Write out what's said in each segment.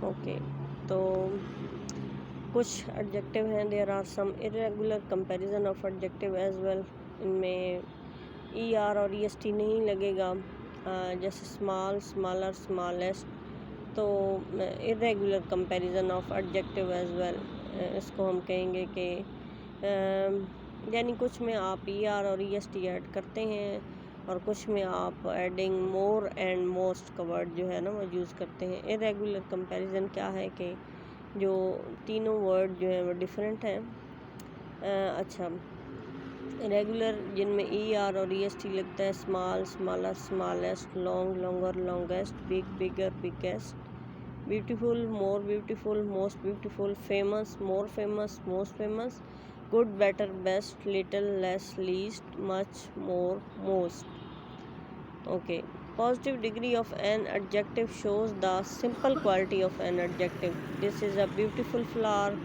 Okay, تو کچھ adjective ہیں. There are some irregular comparison of adjective as well. ان میں ای آر اور ای ایس ٹی نہیں لگے گا، جیسے اسمال، اسمالر، اسمالسٹ. تو irregular comparison of adjective as well، اس کو ہم کہیں گے کہ یعنی کچھ میں آپ ای آر اور ای ایس ٹی ایڈ کرتے ہیں اور کچھ میں آپ ایڈنگ مور اینڈ موسٹ کا ورڈ جو ہے نا وہ یوز کرتے ہیں. irregular comparison کیا ہے کہ جو تینوں ورڈ جو ہیں وہ ڈیفرنٹ ہیں. اچھا، ریگولر جن میں ای آر اور ای ایس ٹی لگتا ہے، small, smaller, smallest, long, longer, longest, big, bigger, biggest. Beautiful, more beautiful, most beautiful. Famous, more famous, most famous. Good, better, best. Little, less, list. Much, more, most. Okay. Positive degree of an adjective shows the simple quality of an adjective. This is a beautiful flower.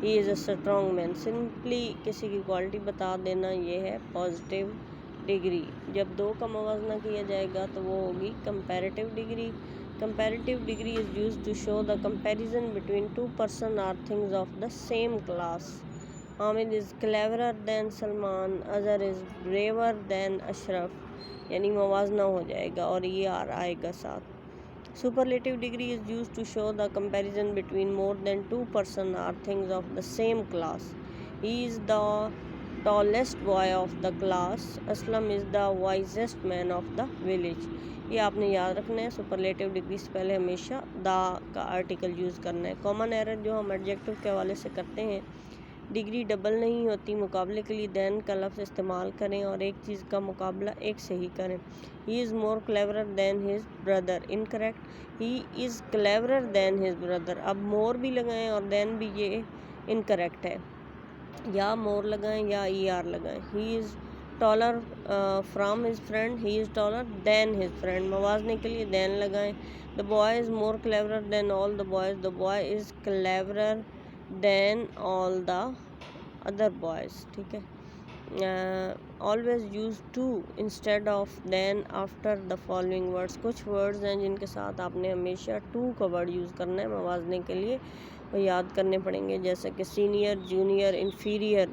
He is a strong man. Simply کسی کی quality بتا دینا یہ ہے positive degree. جب دو کا موازنہ کیا جائے گا تو وہ ہوگی comparative degree. Comparative degree is used to show the comparison between two person or things of the same class. Hamid is cleverer than Salman. Azhar is braver than Ashraf. یعنی موازنہ ہو جائے گا اور یہ آئے گا ساتھ. Superlative degree is used to show the comparison between more than two person or things of the same class. He is the tallest boy of the class. Aslam is the wisest man of the village. یہ آپ نے یاد رکھنا ہے. سپرلیٹیو degree سے پہلے ہمیشہ دا کا آرٹیکل یوز کرنا ہے. کامن ایرر جو ہم ایڈجیکٹو کے حوالے سے کرتے ہیں، ڈگری ڈبل نہیں ہوتی. مقابلے کے لیے دین کا لفظ استعمال کریں اور ایک چیز کا مقابلہ ایک سے ہی کریں. ہی is more cleverer then his brother. Incorrect. He is cleverer then his brother. اب مور بھی لگائیں اور دین بھی، یہ انکریکٹ ہے. یا مور لگائیں یا ای آر لگائیں. He is taller from his friend. He is taller than his friend. موازنے کے لیے دین لگائیں. The boy is more cleverer than all the boys. The boy is cleverer than all the other boys. ٹھیک ہے. Always use to instead of than after the following words. کچھ words ہیں جن کے ساتھ آپ نے ہمیشہ ٹو کا ورڈ یوز کرنا ہے موازنے کے لیے، وہ یاد کرنے پڑیں گے، جیسے کہ senior, junior, inferior,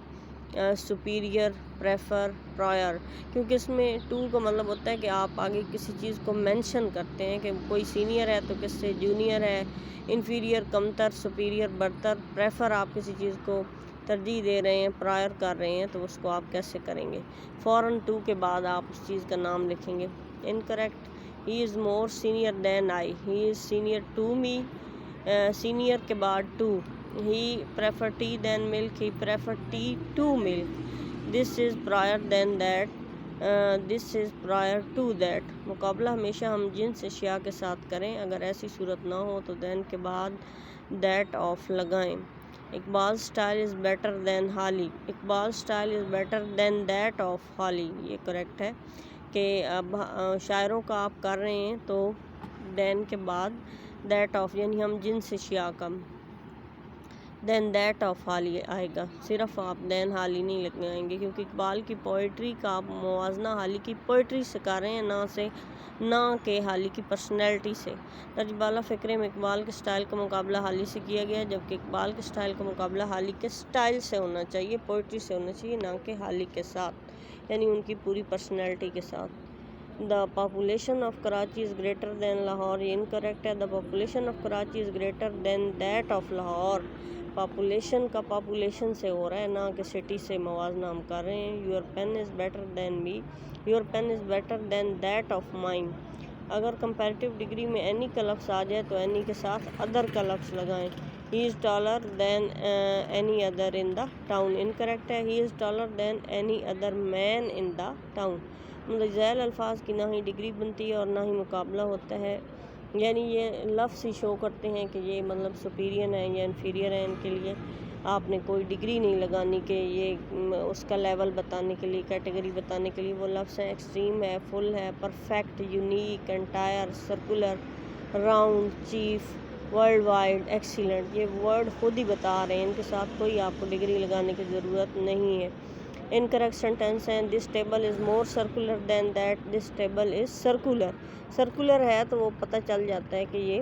superior, prefer, prior. کیونکہ اس میں ٹو کا مطلب ہوتا ہے کہ آپ آگے کسی چیز کو مینشن کرتے ہیں کہ کوئی سینئر ہے تو کس سے جونیئر ہے، انفیریئر کمتر، سپیریئر برتر. پریفر آپ کسی چیز کو ترجیح دے رہے ہیں، پرائر کر رہے ہیں، تو اس کو آپ کیسے کریں گے؟ فوراً ٹو کے بعد آپ اس چیز کا نام لکھیں گے. Incorrect. He is more senior than I. He is senior to me. Senior کے بعد to. He prefer tea than milk. He prefer tea to milk. This is prior than that. This is prior to that. مقابلہ ہمیشہ ہم جنس اشیاء کے ساتھ کریں. اگر ایسی صورت نہ ہو تو دین کے بعد دیٹ آف لگائیں. Iqbal style is better than Hali. Iqbal style is better than that of Hali. یہ کریکٹ ہے کہ اب شاعروں کا آپ کر رہے ہیں تو دین کے بعد دیٹ آف، یعنی ہم جنس اشیاء کا، دین دیٹ آف حالی آئے گا. صرف آپ دین حالی نہیں لگائیں گے، کیونکہ اقبال کی پوئٹری کا آپ موازنہ حالی کی پوئٹری سے کر رہے ہیں، نہ کہ حالی کی پرسنالٹی سے. درج بالا فقرے میں اقبال کے سٹائل کا مقابلہ حالی سے کیا گیا، جبکہ اقبال کے سٹائل کا مقابلہ حالی کے سٹائل سے ہونا چاہیے، پوئٹری سے ہونا چاہیے، نہ کہ حالی کے ساتھ، یعنی ان کی پوری پرسنالٹی کے ساتھ. The population of Karachi is greater than Lahore. یہ انکریکٹ ہے. The population of Karachi is greater than that of Lahore. Population کا پاپولیشن سے ہو رہا ہے، نہ کہ سٹی سے موازنہ ہم کر رہے ہیں. Your pen is better than me. Your pen is better than that of mine. اگر کمپیریٹیو ڈگری میں اینی کا لفظ آ جائے تو اینی کے ساتھ ادر کا لفظ لگائیں. He is taller than any other in the town. Incorrect ہے. He is taller than any other man in the town. ذیل الفاظ کی نہ ہی ڈگری بنتی ہے اور نہ ہی مقابلہ ہوتا ہے، یعنی یہ لفظ ہی شو کرتے ہیں کہ یہ مطلب سپیریئر ہیں یا انفیریئر ہیں. ان کے لیے آپ نے کوئی ڈگری نہیں لگانی کہ یہ اس کا لیول بتانے کے لیے، کیٹیگری بتانے کے لیے. وہ لفظ ہیں ایکسٹریم ہے، فل ہے، perfect, unique, entire, circular, round, chief, world wide, excellent. یہ ورڈ خود ہی بتا رہے ہیں، ان کے ساتھ کوئی آپ کو ڈگری لگانے کی ضرورت نہیں ہے. انکریکٹ سینٹینس ہیں. This table is more circular than that. This table is circular. Circular ہے تو وہ پتہ چل جاتا ہے کہ یہ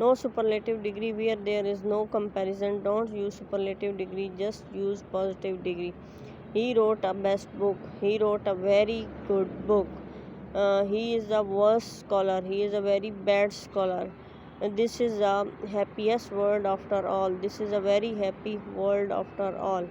No superlative degree where there is no comparison. Don't use superlative degree, just use positive degree. He wrote a best book. He wrote a very good book. He is a worst scholar. He is a very bad scholar. This is a happiest world after all. This is a very happy world after all.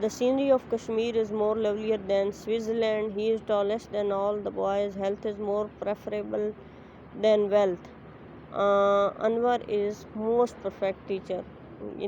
The scenery of Kashmir is more lovelier than Switzerland. He is tallest than all the boys. Health is more preferable than wealth. Anwar is most perfect teacher.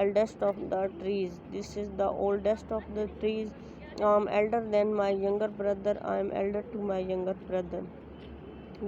eldest of the trees. This is the oldest of the trees. I am elder than my younger brother. I am elder to my younger brother.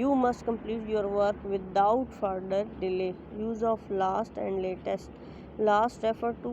You must complete your work without further delay. Use of last and latest. Last refer to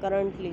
currently,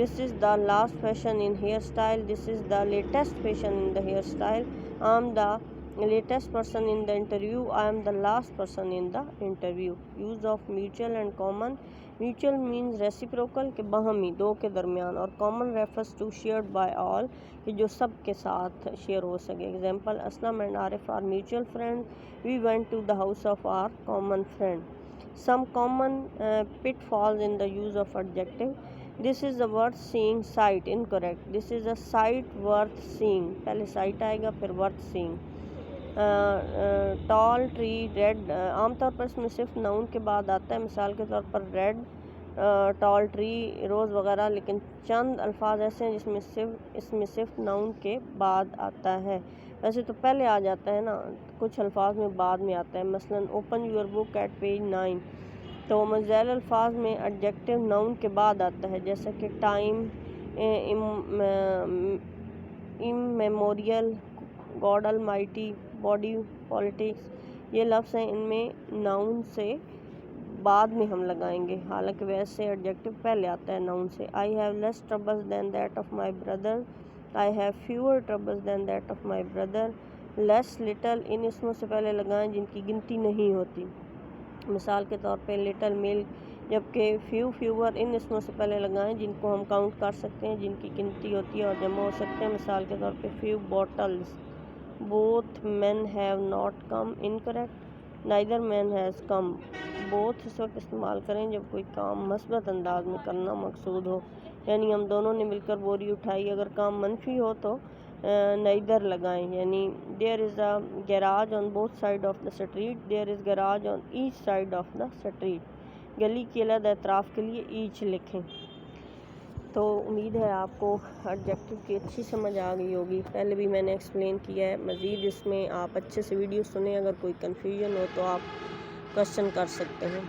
This is the last fashion in hairstyle. This is the latest fashion in the hairstyle. I am the latest person in the interview. I am the last person in the interview. Use of mutual and common. Mutual means reciprocal کہ باہمی، دو کے درمیان، اور common refers to shared by all کہ جو سب کے ساتھ شیئر ہو سکے. Example Aslam and Arif are mutual friend, we went to the house of our common friend. Some common pitfalls in the use of adjective. This is a worth seeing sight, incorrect. This is a sight worth seeing, پہلے sight آئے گا پھر worth سینگ. ٹال tree red, عام طور پر اس میں صرف noun کے بعد آتا ہے، مثال کے طور پر ریڈ، ٹال ٹری، روز وغیرہ. لیکن چند الفاظ ایسے ہیں اس میں صرف ناؤن کے بعد آتا ہے. ویسے تو پہلے آ جاتا ہے نا، کچھ الفاظ میں بعد میں آتا ہے. مثلا open your book at page 9، تو مزید الفاظ میں ایڈجیکٹو ناؤن کے بعد آتا ہے، جیسا کہ time, memorial, God almighty, body, politics. یہ لفظ ہیں، ان میں ناؤن سے بعد میں ہم لگائیں گے، حالانکہ ویسے ایڈجیکٹو پہلے آتا ہے ناؤن سے. I have less troubles than that of my brother, I have fewer troubles than that of my brother. Less, little ان اسموں سے پہلے لگائیں جن کی گنتی نہیں ہوتی، مثال کے طور پہ لٹل ملک، جبکہ فیور ان اسموں سے پہلے لگائیں جن کو ہم کاؤنٹ کر سکتے ہیں، جن کی گنتی ہوتی ہے اور جمع ہو سکتے ہیں، مثال کے طور پہ few bottles. Both men have not come, incorrect. Neither man has come. Both اس وقت استعمال کریں جب کوئی کام مثبت انداز میں کرنا مقصود ہو، یعنی ہم دونوں نے مل کر بوری اٹھائی. اگر کام منفی ہو تو نیدر لگائیں، یعنی there is a garage on both side of the street, there is garage on each side of the street. گلی کے علیحدہ اطراف کے لیے ایچ لکھیں. تو امید ہے آپ کو ایڈجیکٹو کی اچھی سمجھ آ گئی ہوگی. پہلے بھی میں نے ایکسپلین کیا ہے، مزید اس میں آپ اچھے سے ویڈیو سنیں. اگر کوئی کنفیوژن ہو تو آپ کوشچن کر سکتے ہیں.